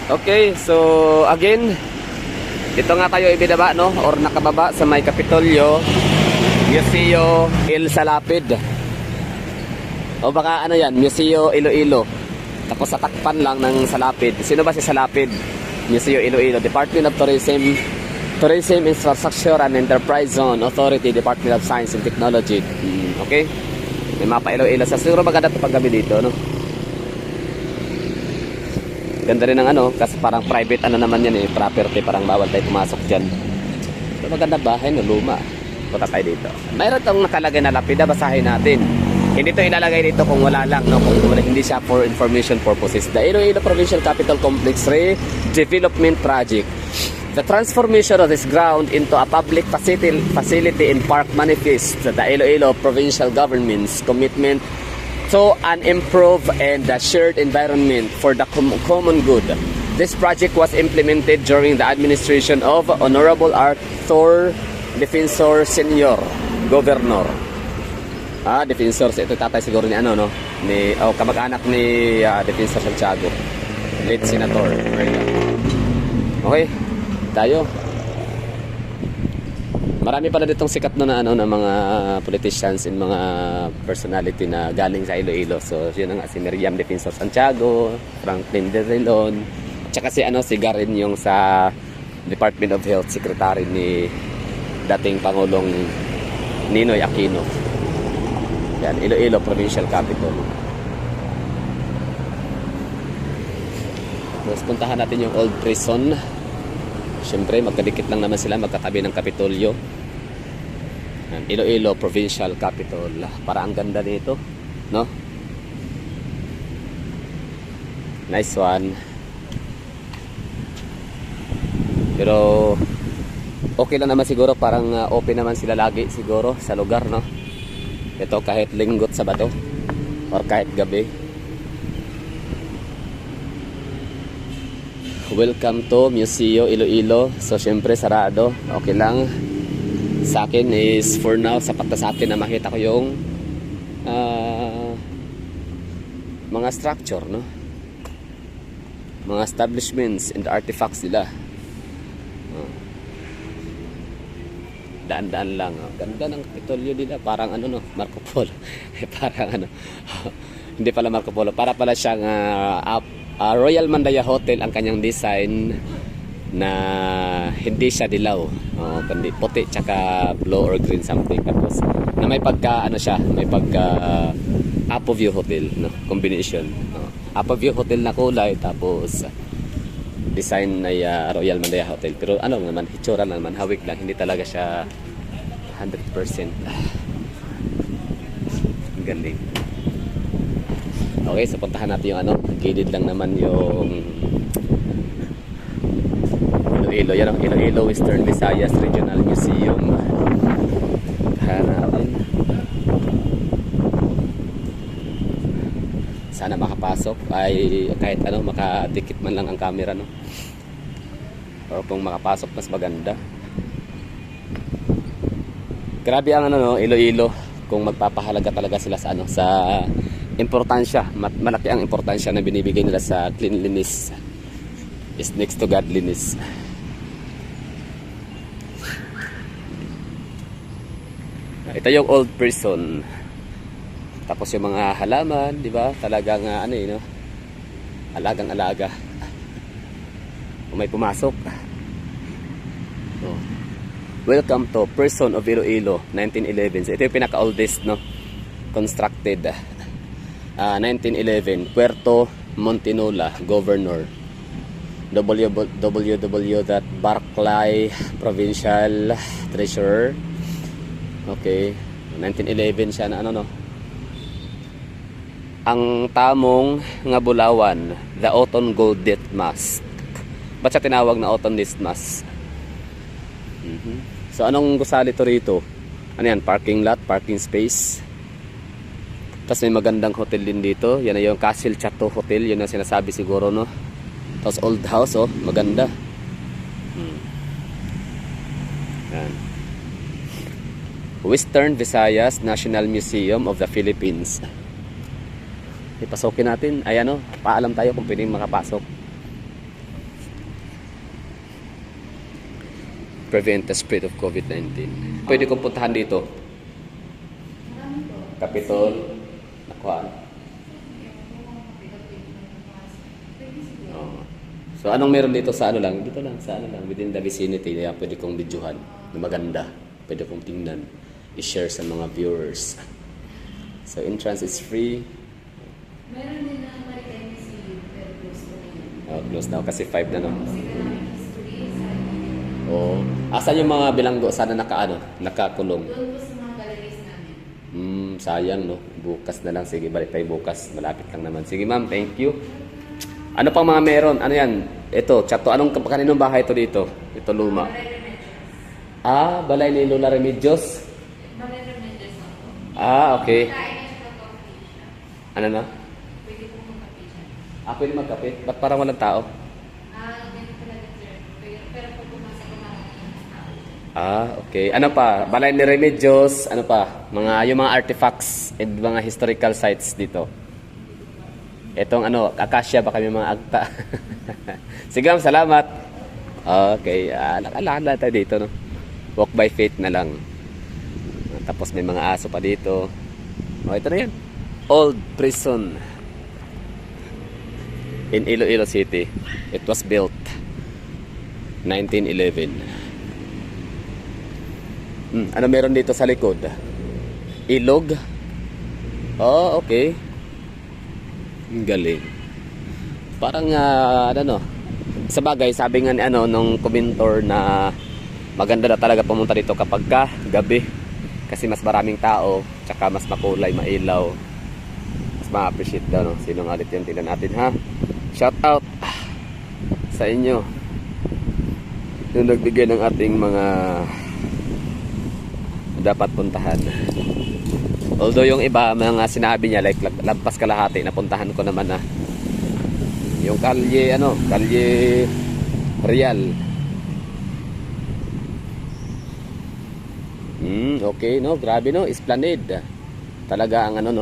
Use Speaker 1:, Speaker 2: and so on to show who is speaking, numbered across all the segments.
Speaker 1: Okay, so again, dito nga tayo ibinaba, no? Or nakababa sa may Kapitolyo, Museo Il Salapid. O baka ano yan, Museo Iloilo. Tapos sa takpan lang ng Salapid. Sino ba si Salapid? Museo Iloilo, Department of Tourism, Infrastructure and Enterprise Zone Authority, Department of Science and Technology. Okay? May mapa Iloilo. Sa siguro maganda ito pag gabi dito, no? Ganda rin ng ano, kasi parang private ano naman yan eh, property, parang bawal tayo pumasok dyan. So maganda bahay, no, luma. Punta tayo dito. Mayroon itong nakalagay na lapida, basahin natin. Hindi ito ilalagay dito kung wala lang, no? Kung wala, hindi siya for information purposes. The Iloilo Provincial Capital Complex Redevelopment Project. The transformation of this ground into a public facility and park manifests the Iloilo Provincial Government's commitment to an improved and shared environment for the common good. This project was implemented during the administration of Honorable Arthur Defensor Senior, Governor. Defensor, ito tatay siguro ni ano, no? Ni kamag-anak ni Defensor Santiago, late Senator. Okay, tayo. Marami pala ditong sikat na ano, na mga politicians and mga personality na galing sa Iloilo. So, yun nga si Miriam Defensor Santiago, Franklin De Relon, at saka si Garin yung sa Department of Health, Secretary ni dating Pangulong Ninoy Aquino. Yan, Iloilo Provincial Capital. Tapos puntahan natin yung old prison. Siyempre, magkadikit lang naman sila, magkatabi ng Kapitolyo. Iloilo Provincial Capital. Para ang ganda nito, no? Nice one. Pero okay lang naman siguro, parang open naman sila lagi siguro sa lugar, no? Ito kahit linggot, Sabado or kahit gabi. Welcome to Museo Iloilo. So syempre sarado, okay lang. Sa akin is for now, sapat na sa akin na makita ko yung mga structure, no? Mga establishments and artifacts nila. Daan-daan lang. Ganda ng Kapitolyo nila, parang ano, no, Marco Polo. Parang ano, hindi pala Marco Polo, para pala siyang Royal Mandaya Hotel ang kanyang design, na hindi siya dilaw, kundi puti tsaka blue or green something. Tapos na may pagka ano siya, may pagka Apo View Hotel, no, combination. Apo View Hotel na kulay, tapos design ay Royal Mandaya Hotel. Pero ano naman, hitsura naman, hawig lang, hindi talaga siya 100%. Ang galing. Okay, so puntahan natin yung ano, gilid lang naman yung Iloilo. Yan ang Iloilo Western Visayas Regional Museum. Hanapin. Sana makapasok ay kahit ano, makadikit man lang ang camera, no? O kung makapasok, mas maganda. Grabe ang ano, no, Iloilo, kung magpapahalaga talaga sila sa ano, sa importansya. Malaki ang importansya na binibigay nila sa cleanliness is next to godliness. Ito yung old prison. Tapos yung mga halaman, di ba? Talagang ano eh, no? Alagang-alaga. Kung may pumasok. Welcome to Prison of Iloilo, 1911. So, ito yung pinaka-oldest, no? Constructed 1911, Puerto Montinola, Governor. www.barclay Provincial Treasurer. Okay, 1911 siya na ano, no? Ang tamong nga bulawan, the Autumn Gold Death Mask. Ba't siya tinawag na Autumn Death Mask? So anong gusali to rito? Ano yan? Parking lot, parking space. Tapos may magandang hotel din dito. Yan na yung Castle Chateau Hotel. Yun ang sinasabi siguro, no? Tapos old house, oh, maganda. Yan. Western Visayas National Museum of the Philippines. Ipasukin natin. Ay ano, paalam tayo kung pwedeng makapasok. prevent the spread of COVID-19. Pwede kong puntahan dito. Capitol, nakuhaan. Oh. So anong meron dito sa ano lang? Dito lang, sa ano lang, within the vicinity. Kaya pwede kong videohan na maganda. Pwede kong tingnan. I-share sa mga viewers. So entrance is free.
Speaker 2: Meron din na Maritime Museum, pero close ko na yun.
Speaker 1: Oh, close now kasi 5 na no.
Speaker 2: Kasi maraming history sa
Speaker 1: Oh. Asan yung mga bilanggo sana nakakulong?
Speaker 2: doon po sa mga galleries namin.
Speaker 1: Sayang no. Bukas na lang. Sige, balik tayo bukas. Malapit lang naman. Sige ma'am, thank you. Ano pang mga meron? Ano yan? Ito, chato. Kaninong bahay ito dito? Ito luma.
Speaker 2: Balay Remedios.
Speaker 1: Balay ni Lola Remedios.
Speaker 2: Balay Remedios ako.
Speaker 1: Okay.
Speaker 2: Kain na siya sa coffee shop.
Speaker 1: Ano na?
Speaker 2: Pwede po magkape siya.
Speaker 1: Pwede magkape? Ba't parang walang tao?
Speaker 2: Ganito talaga sir. Pero pag pumasok ko makakita tao.
Speaker 1: Okay. Ano pa? Balay ni Remedios. Ano pa? Yung mga artifacts and mga historical sites dito. Itong akasya baka may mga agta. Sige ma'am, salamat. Okay. Lakad tayo dito, no? Walk by faith na lang. Tapos may mga aso pa dito. Ito na yan. Old prison in Iloilo City. It was built 1911. Ano meron dito sa likod? Ilog? Okay. Ang galing. Parang sa bagay, sabi nga ni nung commentor na maganda na talaga pumunta dito kapag gabi kasi mas maraming tao, tsaka mas makulay, mailaw, mas ma-appreciate daw, no? Sino nga ulit yun? Tingnan natin ha. Shout out sa inyo yung nagbigay ng ating mga dapat puntahan. Although yung iba, mga sinabi niya like lampas kalahati, napuntahan ko naman na yung kalye Real. Okay no, grabe no, Esplanade. Talaga ang no.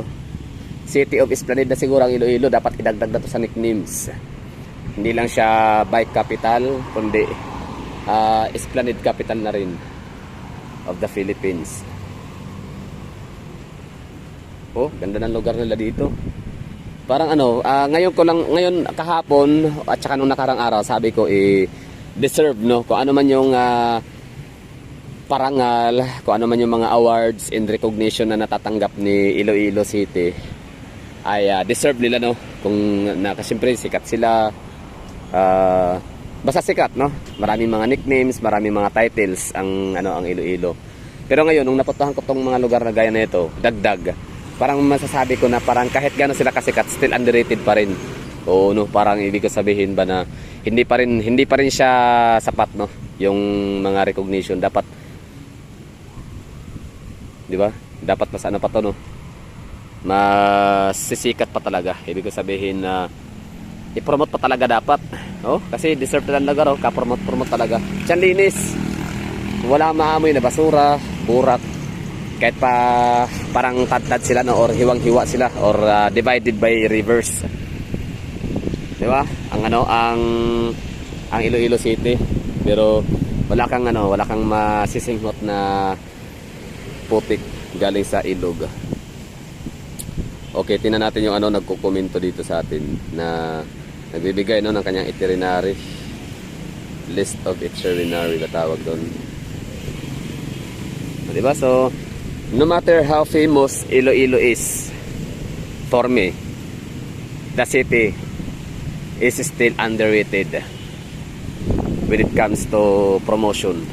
Speaker 1: City of Esplanade na siguro ang Iloilo, dapat idagdag na to sa nicknames. Hindi lang siya bike capital, kundi Esplanade capital na rin of the Philippines. Ganda ng lugar nila dito. Parang ngayon kahapon at saka nung nakarang araw, sabi ko deserve no, kung ano man yung parangal, kung ano man yung mga awards and recognition na natatanggap ni Iloilo City ay deserve nila no, kung siyempre sikat sila, basta sikat no, maraming mga nicknames, maraming mga titles ang Iloilo. Pero ngayon nung napuntahan ko tong mga lugar na gaya na ito, dagdag, parang masasabi ko na parang kahit gano'n sila kasikat, still underrated pa rin. No, parang ibig ko sabihin ba na hindi pa rin siya sapat no, yung mga recognition. Dapat, di ba? Dapat mas pa to no, mas sisikat pa talaga. Ibig ko sabihin na i-promote pa talaga dapat. Kasi deserve na lugar, ka-promote talaga. Diyan linis. Wala maamoy na basura, burak. Kahit pa parang tad sila no, or hiwang-hiwa sila, or divided by rivers. Di ba? Ang Iloilo City. Pero wala kang masisinghot na putik galing sa ilog. Okay, tingnan natin yung nagko-komento dito sa atin na nagbibigay ng kanyang itinerary, list of itinerary na tawag doon. Di ba? So no matter how famous Iloilo is, for me, the city is still underrated when it comes to promotion.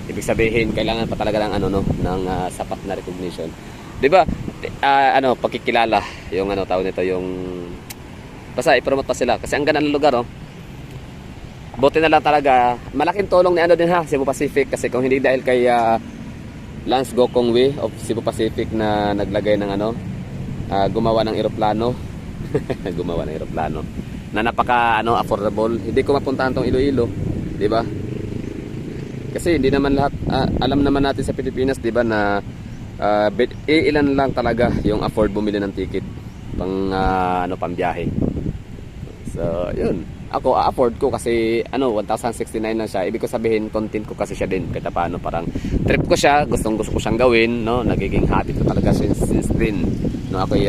Speaker 1: Ibig sabihin, kailangan pa talaga ng sapat na recognition. 'Di ba? Pagkikilala, yung tawag nito, yung basta i-promote pa sila kasi ang ganda ng lugar, Buti na lang talaga, malaking tulong ni din Cebu Pacific, kasi kung hindi dahil kay Lance Gokongwei of Cebu Pacific na naglagay ng gumawa ng eroplano gumawa ng eroplano na napaka affordable, hindi ko mapuntahan tong Iloilo, di ba? Kasi hindi naman lahat alam naman natin sa Pilipinas, di ba, na ilan lang talaga yung afford bumili ng ticket pang pambiyahe. So yun. ako afford ko kasi ano 1,069 lang siya. Ibig ko sabihin content ko kasi siya din kahit paano, parang trip ko siya, gusto ko siyang gawin, no, nagiging habit ko talaga since din, no, ako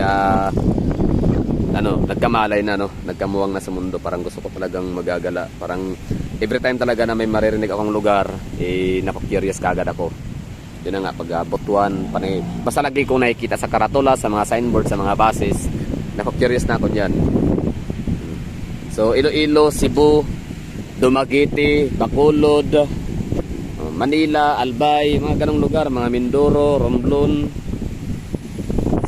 Speaker 1: ano, nagkamalay na, no, nagkamuwang na sa mundo, parang gusto ko talagang magagala, parang every time talaga na may maririnig akong lugar, nako-curious kagad ako. Yun na nga, pag Butuan, panay, basta lagi kong nakikita sa karatula, sa mga signboard, sa mga buses, nako-curious na ako dyan. So, Iloilo, Cebu, Dumaguete, Bacolod, Manila, Albay, mga ganong lugar, mga Mindoro, Romblon.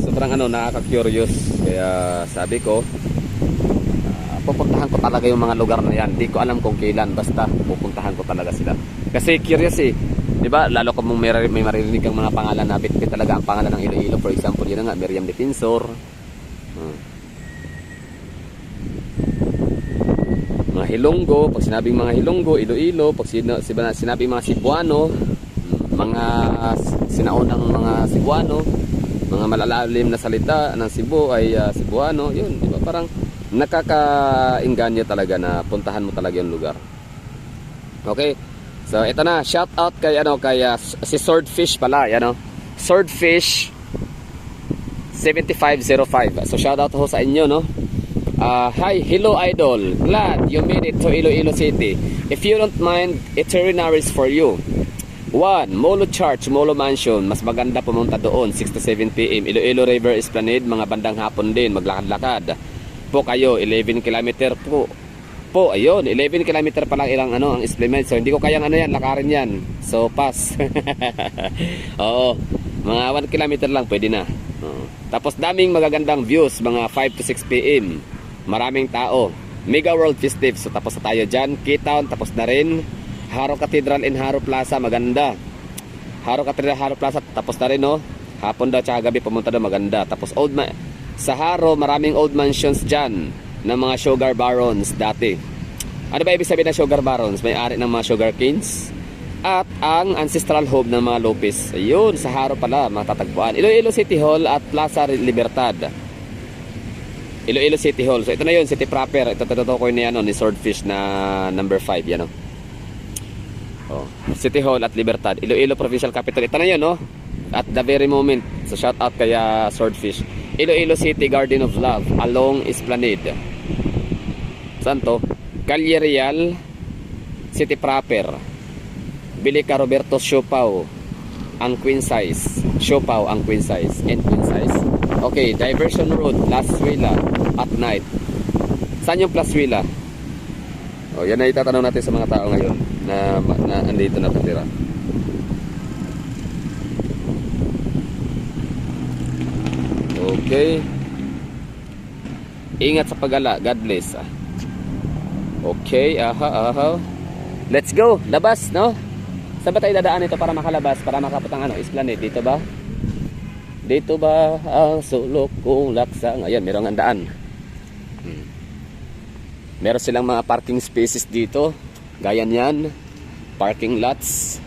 Speaker 1: Sobrang ano, nakaka-curious. Kaya sabi ko, pupuntahan ko talaga yung mga lugar na yan. Di ko alam kung kailan, basta pupuntahan ko talaga sila. Kasi curious eh. Diba? Lalo kung may maririnig kang mga pangalan na bit talaga ang pangalan ng Iloilo. For example, yun nga, Miriam Defensor. Mga Hilonggo, pag sinabing mga Hilonggo, Iloilo, pag sinabing mga Cebuano, mga sinaunang mga Cebuano, mga malalalim na salita ng Cebu ay Cebuano, yun, di ba? Parang nakaka-inganyo talaga na puntahan mo talaga yung lugar. Okay? So, ito na, shout out kay si Swordfish pala, yan, no? Swordfish 7505. So, shout out ho sa inyo, no? Hi, hello idol. Glad you made it to Iloilo City. If you don't mind, itineraries for you. 1. Molo Church, Molo Mansion. Mas maganda pumunta doon, 6 to 7 p.m. Iloilo River Esplanade, mga bandang hapon din, maglakad-lakad. Po kayo, 11 kilometer po, ayun, 11 kilometer pa lang ilang ang Esplanade. So, hindi ko kayang lakarin yan. So, pass. Oo, mga 1 kilometer lang, pwede na. Tapos, daming magagandang views, mga 5 to 6 p.m. Maraming tao. Mega World Festive. So, tapos na tayo dyan. K-Town, tapos na rin. Haro Cathedral and Haro Plaza, maganda. Haro Cathedral, Haro Plaza, tapos na rin, no? Hapon daw, tsaka gabi pumunta daw, maganda. Tapos sa Haro, maraming old mansions dyan ng mga sugar barons dati. Ano ba ibig sabihin ng sugar barons? May-ari ng mga sugar canes at ang ancestral home ng mga Lopez. Ayun, sa Haro pala, matatagpuan. Iloilo City Hall at Plaza Libertad. Iloilo City Hall. So ito na yun, city proper. Ito tutukoy na yan, ni Swordfish na number 5, yan, no? Oh, City Hall at Libertad, Iloilo Provincial Capital. Ito na yun, no? At the very moment. So shout out kaya Swordfish. Iloilo City Garden of Love along Esplanade. Saan to? Calle Real, city proper. Bilica Roberto Siopao ang queen size. Siopao ang queen size. And queen size. Okay, Diversion Road, Plazuela at night. Saan yung Plazuela? Oh, yan na itatanong natin sa mga tao ngayon na andito nakatira. Okay. Ingat sa pag-ala. God bless. Okay, aha. Let's go. Labas, no? Saan ba tayo dadaan ito para makalabas? Para makaputang Esplanade. Dito ba? Dito ba ang sulok kong laksa? Ngayon, merong andaan. Meron silang mga parking spaces dito. Gaya niyan. Parking lots.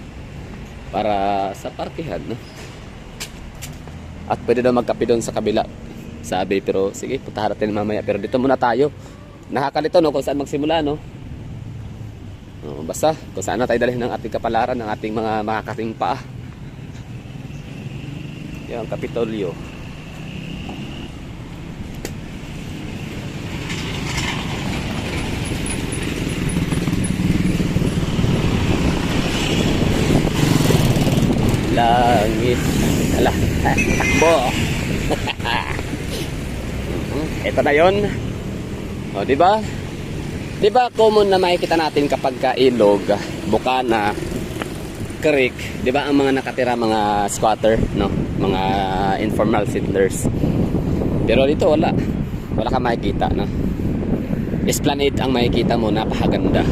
Speaker 1: Para sa parkihan, no? At pwede daw magkape doon sa kabila. Sabi, pero sige, punta natin mamaya. Pero dito muna tayo. Nakakalito, no? Kung saan magsimula, no? Basta, kung saan na tayo dalhin ng ating kapalaran, ng ating mga makakating paa. Yan, Kapitolyo. Langit. Hala, takbo. Ito na yun. O, diba? Diba common na makikita natin kapag ilog, bukana, creek, diba ang mga nakatira, mga squatter, no? Mga informal settlers. Pero dito wala. Wala ka makikita, no? Esplanade ang makikita mo, napakaganda.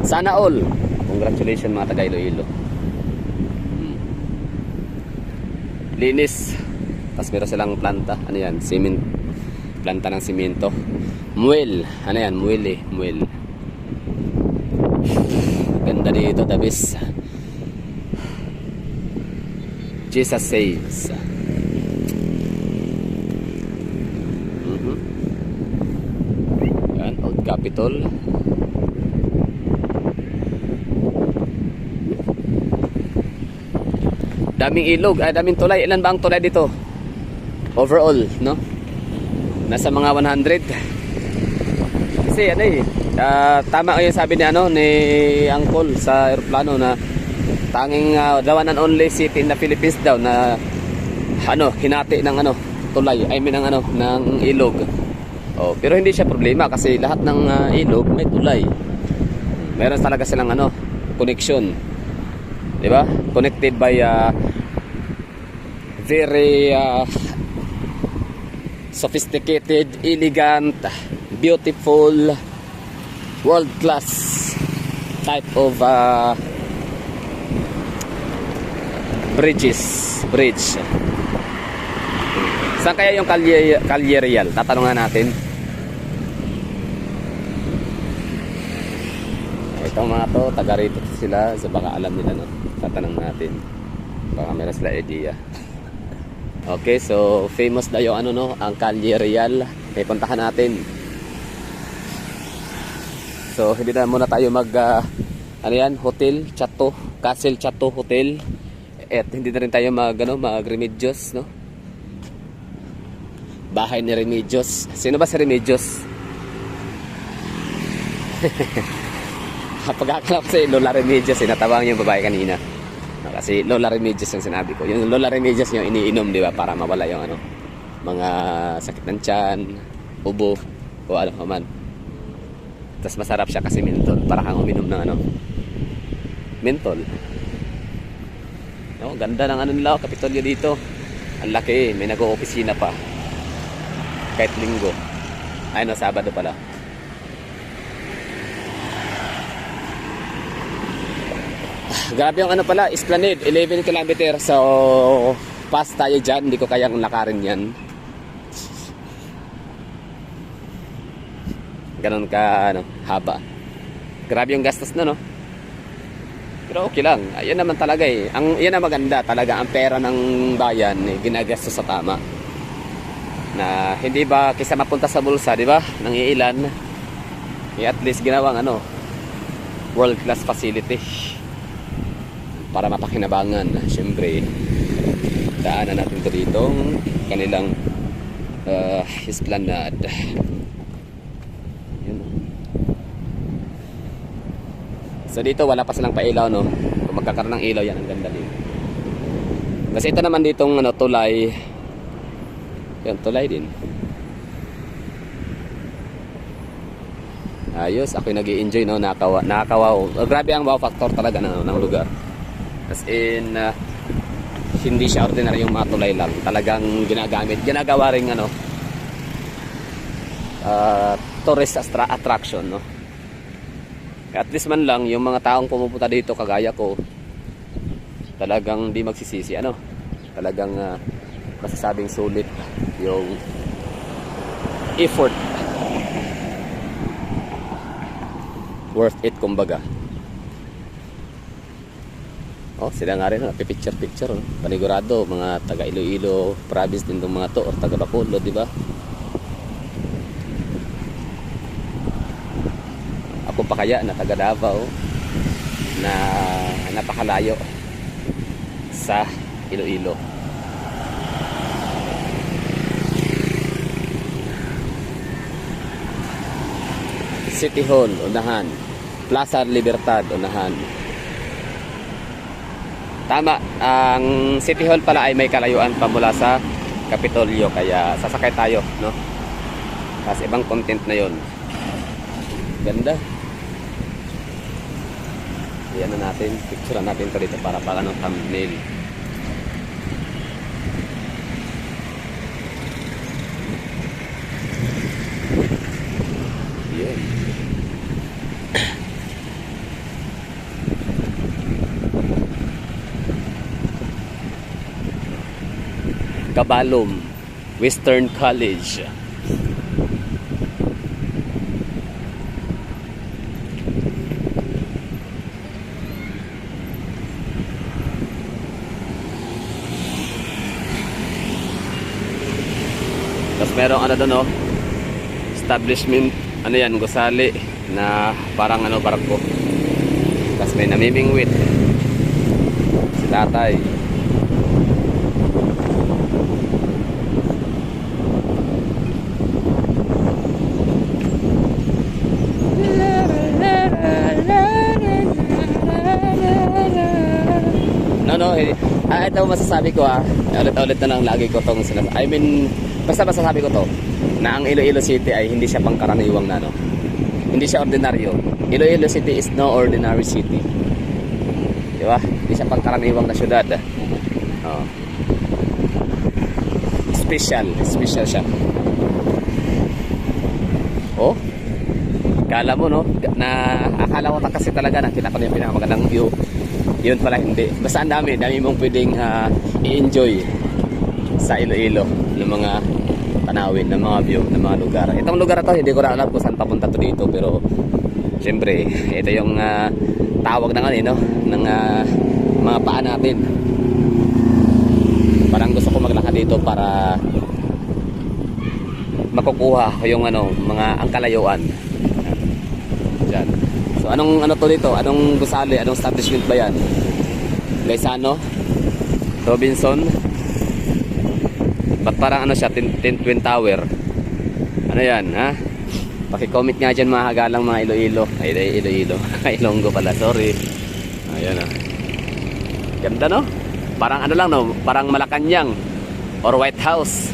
Speaker 1: Sana all. Congratulations mga taga Iloilo. Linis. Tapos meron silang planta. Ano yan? Planta ng simento. Muel. Ano yan? Muel eh. Muel. Ganda dito, tabis. Jesus saves. Yan, Old Capitol. Daming ilog, daming tulay. Ilan ba ang tulay dito? Overall, no? Nasa mga 100. Kasi ano eh, tama yung sabi ni ano ni Uncle sa eroplano na tanging the one and only city in the Philippines daw na ano, hinati ng ano, tulay, I mean ng ano, ng ilog. Oh, pero hindi siya problema kasi lahat ng ilog may tulay. Meron talaga silang ano, connection. 'Di ba? Connected by very sophisticated, elegant, beautiful, world-class type of bridge. Saan kaya yung Calle Real? Tatanungan natin. Itong mga to, taga rito sila, so baka alam nila, no? Tatanong natin. Baka meron sila idea. Okay, so famous na yung ano, no, ang Calle Real. May puntahan natin. So hindi na muna tayo mag ano yan, hotel, Chateau, Castle Chateau Hotel. At hindi na rin tayo mag Remedios, no? Bahay ni Remedios. Sino ba si Remedios? Pagkakala ko si Lola Remedios, natawang yung babae kanina. Kasi Lola Remedios yung sinabi ko. Yung Lola Remedios yung iniinom, di ba? Para mawala yung ano, mga sakit ng tiyan, ubo, o ano ka man. Tapos masarap siya kasi mentol. Para kang uminom ng ano, mentol. No, ganda ng ano nila, Kapitolyo dito. Ang laki, may nag-o-opisina pa. Kahit linggo. Ay no, Sabado pala. Grabe yung ano pala, Esplanade, 11 kilometer. So, pass tayo dyan. Hindi ko kayang lakarin yan. Ganon ka, ano, haba. Grabe yung gastos na, no? Pero okay lang. Ayun naman talaga eh. Yan ang maganda talaga. Ang pera ng bayan, eh, ginagastos sa tama. Na hindi ba kaysa mapunta sa bulsa, di ba? Nang iilan. Eh, at least ginawang ano, world class facility. Para mapakinabangan. Siyempre, daanan natin ito ditong kanilang Esplanade. Yun. So dito wala pa silang pailaw, no? Kung magkakaroon ng ilaw yan, ang ganda din. Kasi ito naman ditong ano, tulay. Yan, tulay din. Ayos, ako nag-i-enjoy, no? Nakakawaw. Grabe ang wow factor talaga ng lugar. As in, hindi siya ordinary yung mga tulay lang. Talagang ginagawa rin ano, tourist attraction, no? At least man lang yung mga taong pumupunta dito kagaya ko, talagang di magsisisi, ano? Talagang masasabing sulit yung effort, worth it kumbaga. Oh, sila nga rin, picture, no? Panigurado, mga taga Iloilo province din itong mga to, or taga Bacolod, di ba? Ako pa kaya na taga Davao, na napakalayo sa Iloilo. City Hall, unahan. Plaza Libertad, unahan. Tama, ang City Hall pala ay may kalayuan pa mula sa Kapitolyo, kaya sasakay tayo, no? Kasi ibang content na yon. Ganda. Iyan na natin, picturean natin ito dito para ng thumbnail. Yun. Cabalom Western College. Tapos merong ano doon, no? Establishment, ano yan, gusali na parang ano, barko. Tapos may namimingwit si tatay. Ito masasabi ko ulit-ulit na lang lagi ko tong I mean, basta masasabi ko to, na ang Iloilo City ay hindi siya pangkaraniwang na, no? Hindi siya ordinaryo. Iloilo City is no ordinary city. Di ba? Hindi siya pangkaraniwang na syudad. Oh. Special siya. Oh, akala mo, no? Akala ko kasi talaga nakita ko na yung pinakamagandang view. Yun pala hindi. Basta ang dami mong pwedeng i-enjoy sa Iloilo ng mga tanawin, ng mga view, ng mga lugar. Itong lugar na to, hindi ko na alam kung saan papunta to dito, pero syempre, ito yung tawag ng no? Ng mga paa natin. Parang gusto ko maglakad dito para makukuha yung mga ang kalayuan. Diyan. So anong to dito? Anong gusali? Anong establishment ba yan? Gaisano? Robinson? Ba't parang siya? Twin Tower? Ano yan, ha? Paki-comment nga dyan mga hagalang mga Iloilo. Ay, Iloilo. Ilonggo pala, sorry. Ayan, ganda, no? Parang lang, no? Parang Malacanang or White House.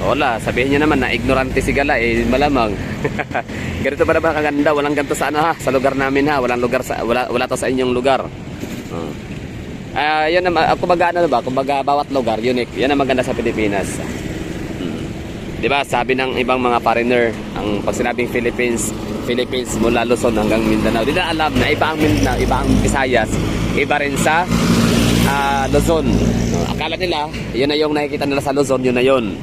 Speaker 1: Wala, sabihin niyo naman na ignorante si Gala, malamang. Ganito ba naman kaganda? Walang ganito sa sa lugar namin, ha? Walang lugar wala to sa inyong lugar. Yan naman, kumbaga kumbaga bawat lugar unique. Yan ang maganda sa Pilipinas. 'Di ba? Sabi ng ibang mga foreigner, pag sinabing Philippines mula Luzon hanggang Mindanao. Di na alam na iba ang Mindanao, iba ang Visayas, iba rin sa Luzon. Akala nila, yun na yung nakikita nila sa Luzon, yun na yun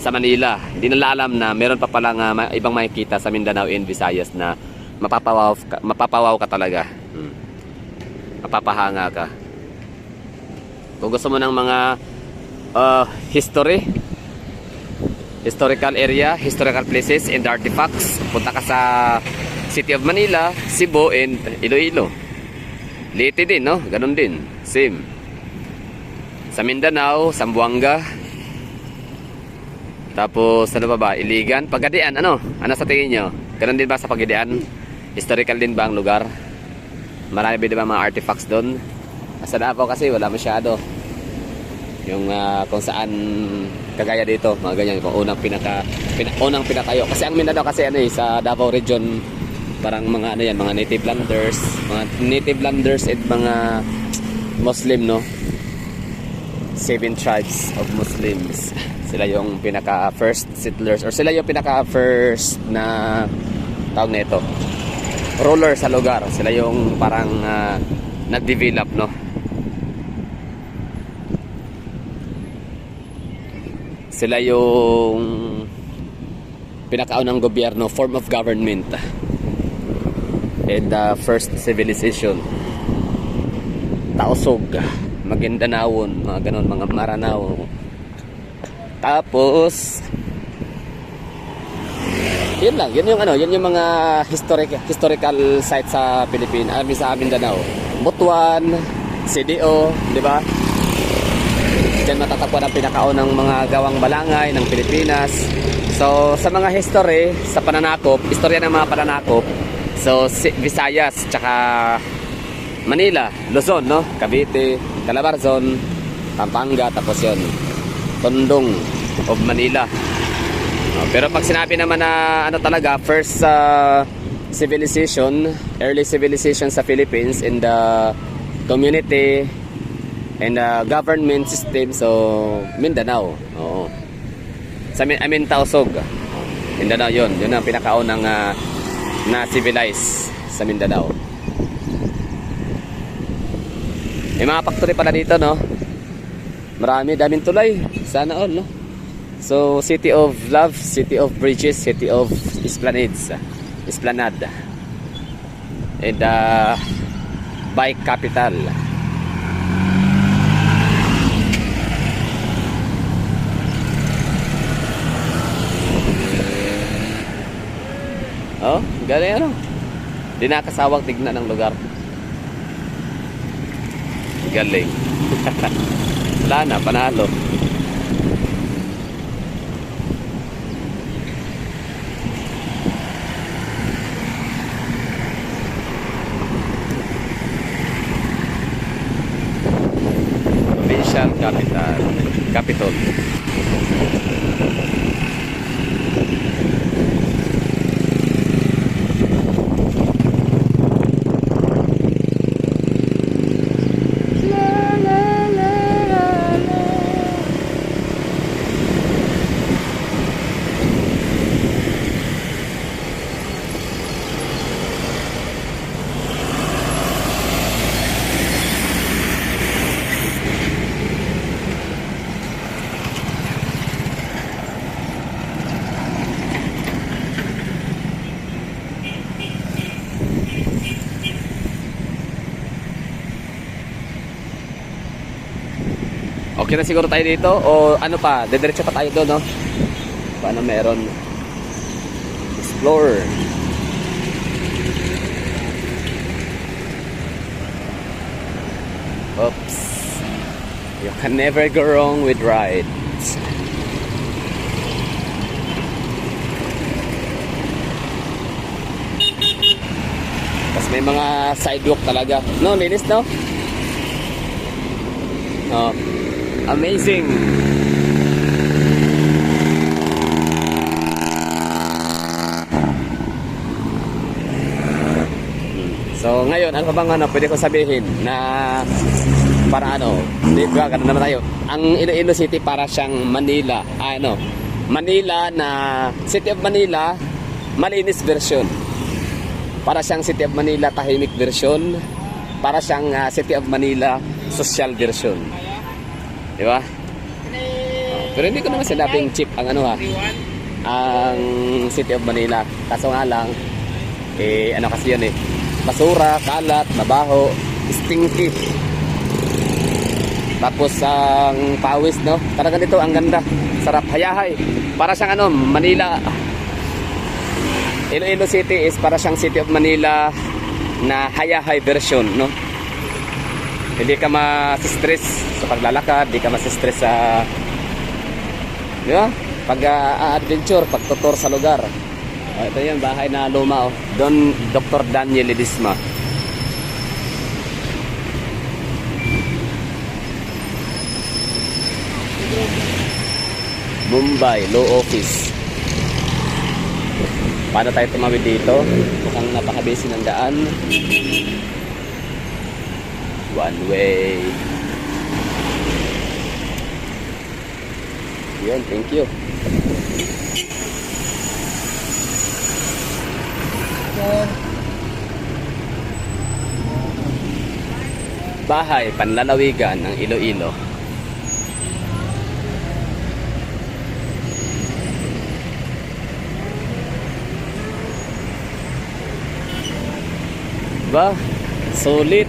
Speaker 1: sa Manila. Hindi nila alam na meron pa palang ibang makikita sa Mindanao and Visayas na mapapawaw ka talaga. Mapapahanga ka. Kung gusto mo ng mga historical area, historical places and artifacts, punta ka sa City of Manila, Cebu and Iloilo. Leyte din, no? Ganon din. Same. Sa Mindanao, Zamboanga. Tapos, ano pa ba? Iligan. Pagadian, ano? Ano sa tingin nyo? Ganon din ba sa Pagadian? Historical din ba ang lugar? Marami din ba mga artifacts doon? Sa Davao kasi wala masyado. Yung kung saan kagaya dito, mga ganyan, kung unang pinatayo. Kasi ang Mindanao kasi sa Davao region, parang mga mga native landers at mga Muslim, no? 7 tribes of Muslims. Sila yung pinaka first settlers, or sila yung pinaka first na tawag nito, ruler sa lugar. Sila yung parang nag-develop, no? Sila yung pinakaunang gobyerno, form of government, and the first civilization. Tausog, Maguindanao, mga ganon, mga Maranao. Tapos yun lang, yun yung mga historical sites sa Pilipinas, sa Mindanao. Butuan, CDO, di ba? Diyan matatagpuan ang pinakaunang mga gawang balangay ng Pilipinas. So, sa mga history, sa pananakop, istorya ng mga pananakop, so, Visayas, tsaka Manila, Luzon, no? Cavite, Calabarzon, Pampanga, tapos yun, Tondong of Manila. Pero pag sinabi naman na talaga, first civilization, early civilization sa Philippines in the community and government system, so Mindanao. Oo. Tausog. Mindanao yun ang pinakaunang na civilize sa Mindanao. May mga factory pala dito, no? Daming tulay. Sana all, no? So, City of Love, City of Bridges, City of Esplanade. And bike capital. Oh, galing, di nakasawang tignan ng lugar. Galing. Wala na, panalo. Provincial Capital. Okay na siguro tayo dito o ano pa, didiretso pa tayo doon, no? Paano meron? Explore. Oops. You can never go wrong with rides. Tapos may mga sidewalk talaga. No, linis, no? No. Amazing. So ngayon, ano pa bang pwede ko sabihin na para di ba, ganun naman tayo. Ang Iloilo City para siyang Manila. Manila na City of Manila, malinis version. Para siyang City of Manila, tahimik version. Para siyang City of Manila, social version. Di ba? Pero hindi ko naman sinabing cheap ang ang City of Manila. Kaso nga lang, kasi yun basura, kalat, mabaho, stinky. Tapos ang pawis, no? Talaga nito, ang ganda. Sarap, hayahay. Para siyang Manila. Iloilo City is para siyang City of Manila na hayahay version, no? Hindi ka ma-stress sa paglalakad, hindi ka ma-stress sa di ba? Pag-adventure, pagtutur sa lugar. Ito yung bahay na luma, Don Dr. Daniel Ledesma. Mumbai Law Office. Paano tayo tumawid dito? Mukhang napaka-busy ng daan. One way. Yan, thank you. Bahay panlalawigan ng Iloilo. Diba? Sulit.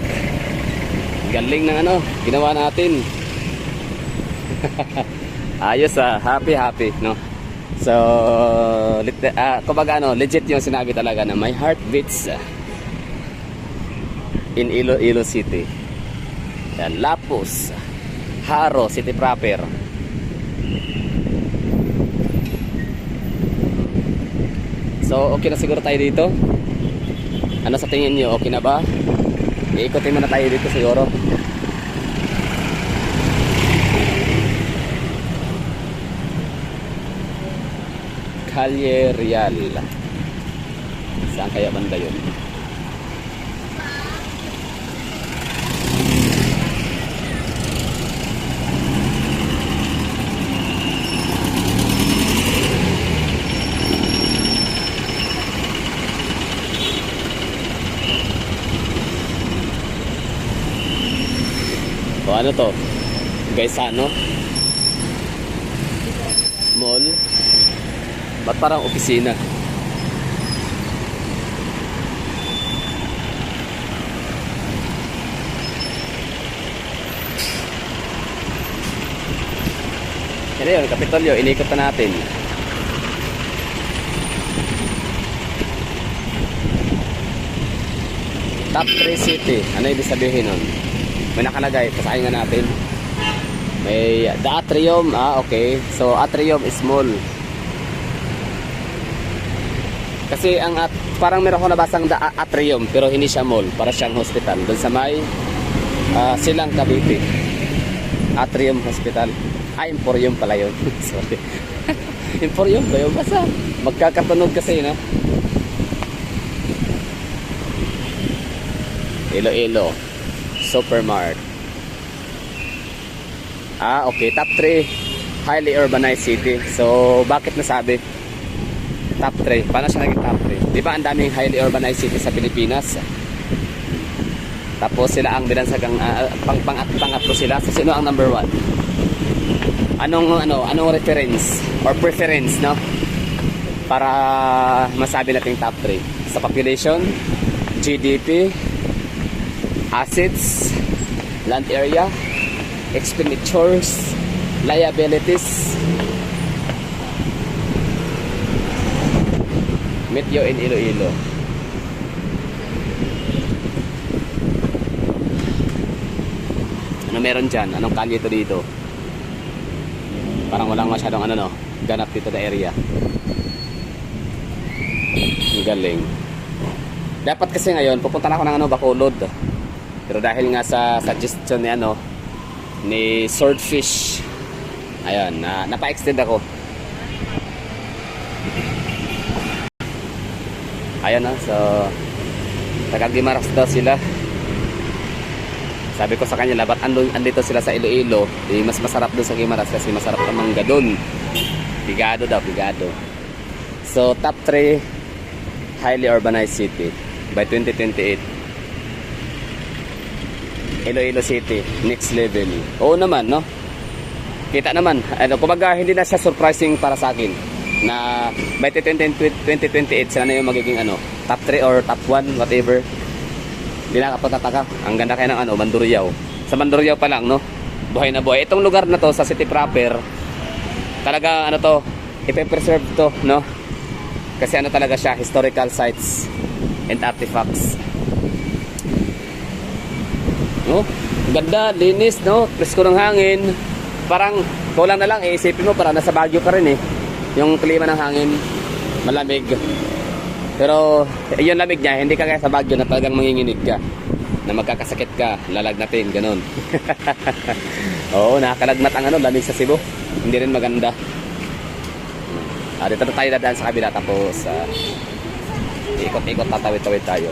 Speaker 1: Galing ng ginawa natin. Ayos, happy, no? So, kumbaga legit yung sinabi talaga na my heart beats in Iloilo City. Yan, Lapus, Haro, City proper. So, okay na siguro tayo dito. Ano sa tingin nyo? Okay na ba? Iikotin muna tayo dito siguro. Calle Real. Saan kaya banda yun? O ano to? Gaisano? Mall? Ba't parang opisina? Yan yun, Kapitolyo, inikot na natin. Top 3 city. Ano ibig sabihin nun? May nakalagay, pasahin nga natin. May the Atrium, okay. So Atrium is mall. Kasi ang parang meron ko nabasang the Atrium pero hindi siya mall, para siyang hospital doon sa may Silang Cavite. Atrium Hospital. Emporium pala yun. Sorry. Emporium ba yun? Basta magkakatunog kasi, no? Iloilo Supermart. Okay. Top 3 highly urbanized city. So, bakit nasabi? Top 3. Paano siya naging top 3? Di ba ang daming highly urbanized city sa Pilipinas? Tapos sila ang binansagang pangatlo sila. So, sino ang number 1? Anong reference or preference, no? Para masabi nating top 3. Sa population, GDP, assets, land area, expenditures, liabilities. Meteo in Iloilo. Ano meron dyan? Anong kalye ito dito? Parang walang masyadong ganap dito na area. Ang galing. Dapat kasi ngayon pupunta na ako ng Bacolod. Pero dahil nga sa suggestion ni Swordfish, ayun, napa-extend ako. Ayun, so taga-Guimaras daw sila. Sabi ko sa kanila, ba't andito sila sa Iloilo? Mas masarap doon sa Guimaras kasi masarap ang mangga doon. Bigado daw, bigado. So, top 3 highly urbanized city by 2028. Iloilo City, next level. Oo naman, no? Kita naman. Kumbaga, hindi na siya surprising para sa akin na by 2028 sila na yung magiging top 3 or top 1, whatever. Hindi na kapatataka. Ang ganda kaya ng Mandurriao. Sa Mandurriao pa lang, no? Buhay na buhay. Itong lugar na to sa city proper, talaga ipe-preserve to, no? Kasi talaga siya, historical sites and artifacts. No? Ganda, linis, no? Presko ng hangin. Parang kulang na lang, isipin mo, parang nasa Baguio ka rin, eh. Yung klima ng hangin, malamig. Pero yung lamig niya, hindi ka kaya sa Baguio na talagang manginginig ka, na magkakasakit ka, lalagnatin, ganun. Oo, nakakalagnat ang lamig sa Cebu. Hindi rin maganda. Dito na tayo dadaan sa kabila, tapos ikot-ikot, tatawid-tawid tayo.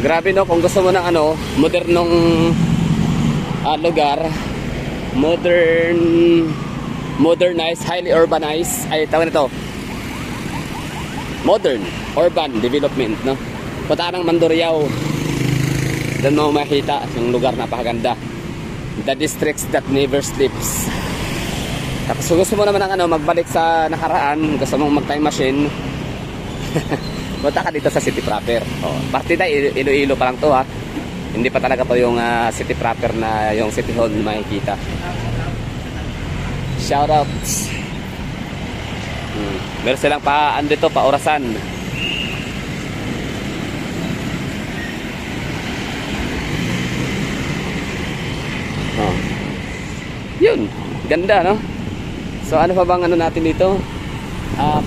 Speaker 1: Grabe, no, kung gusto mo ng modernong lugar, modernized, highly urbanized, ay tawag nito, modern, urban development, no? Punta ng Mandurriao. Doon mo makita yung lugar, napakaganda. The districts that never sleeps. Tapos gusto mo naman ng magbalik sa nakaraan, gusto mong mag-time machine, punta ka dito sa city proper. Partida Iloilo pa lang to, ha. Hindi pa talaga to yung city proper na yung city hall na makikita. Shoutouts. Meron silang andito pa orasan. Yun, ganda, no? So ano pa bang natin dito?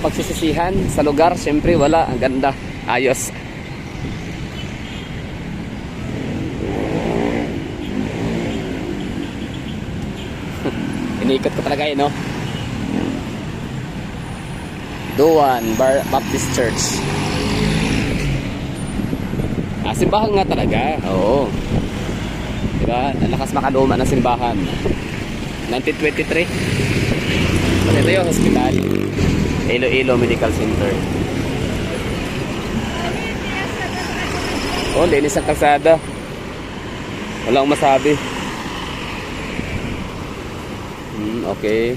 Speaker 1: Pagsisisihan sa lugar, syempre wala, ang ganda, ayos. Iniikot ko talaga no? Duan Baptist Church. Simbahan nga talaga, oo. Diba, lakas makaluma ng simbahan. 1923. Ito yung hospital, Iloilo Medical Center. Linis ang kalsada. Walang masabi. Okay.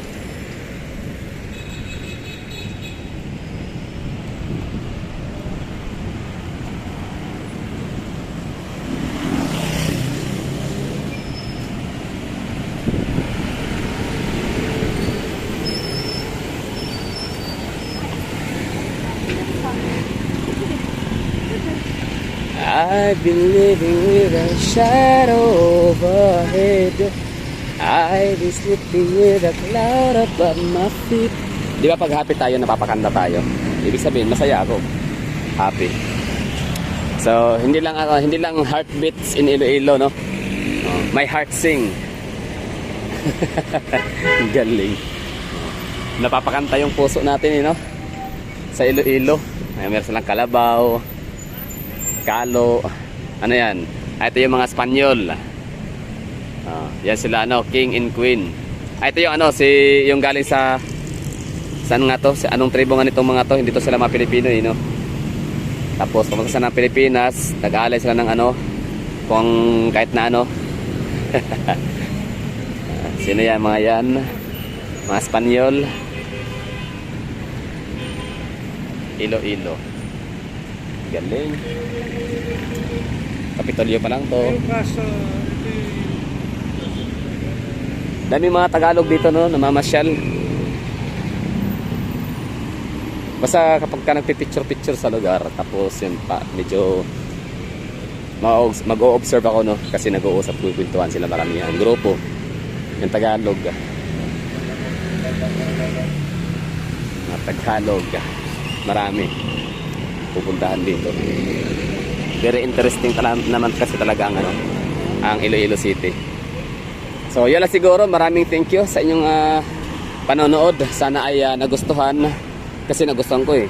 Speaker 1: I've been living with a shadow overhead. I'll be sleeping with a cloud above my feet. Di ba pag happy tayo, napapakanta tayo? Ibig sabihin, masaya ako. Happy. So, hindi lang heartbeats in Iloilo, no? My heart sing. Galing. Napapakanta yung puso natin, no? Sa Iloilo. Ay, meron silang kalabaw, kalo. Ano yan? Ito yung mga Espanyol. Yan sila, King and Queen. Ito yung yung galing sa saan nga to? Anong tribo nga nitong mga to? Hindi to sila mga Pilipino, no? Tapos pumunta sila ng Pilipinas, nag-aalay sila ng kung kahit na sino yan, mga yan? Mga Espanyol. Iloilo. Galing. Kapitolyo pa lang to. Dami mga Tagalog dito, no, namamasyal. Basta kapag ka nagpipicture-picture sa lugar, tapos yun pa, medyo mag-o-observe ako, no, kasi nag-uusap, kwentuhan sila maramihan. Grupo, yung Tagalog. Mga Tagalog, marami pupuntahan dito. Very interesting naman kasi talaga ang Iloilo City. So yun lang siguro, maraming thank you sa inyong panonood. Sana ay nagustuhan, kasi nagustuhan ko eh.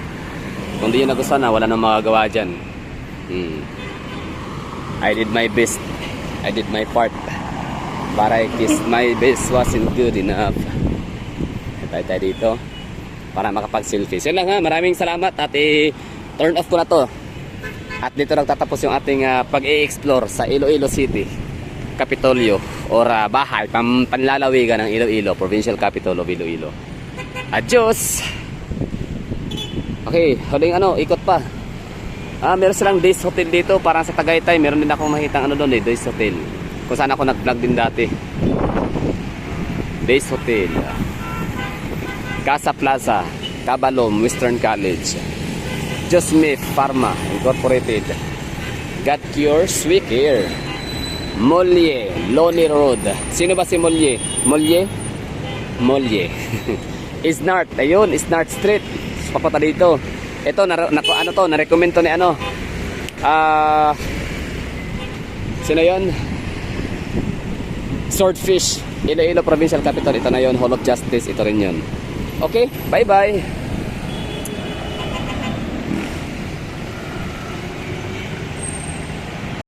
Speaker 1: Kung di nyo nagustuhan, wala nang magagawa dyan. I did my best, I did my part, but I guess my best wasn't good enough. Tayo dito para makapag-selfie. So yun lang, maraming salamat at turn off ko na to. At dito nagtatapos yung ating pag-i-explore sa Iloilo City, Kapitolyo, or bahay, panlalawigan ng Iloilo, Provincial Capital of Iloilo. Adios! Okay, huling ikot pa. Meron silang Days Hotel dito, parang sa Tagaytay. Meron din akong makitang doon Days Hotel. Kung saan ako nag-vlog din dati. Days Hotel. Casa Plaza, Cabalom, Western College. Just Smith Pharma Incorporated. God Cure, Sweet Care. Molye, Lonely Road. Sino ba si Molye? Molye? Molye. Isnart, ayun, Isnart Street. Papunta dito. Ito, na-recommend to ni sino yun? Swordfish, Iloilo Provincial Capital. Ito na yun, Hall of Justice. Ito rin yun. Okay, bye-bye.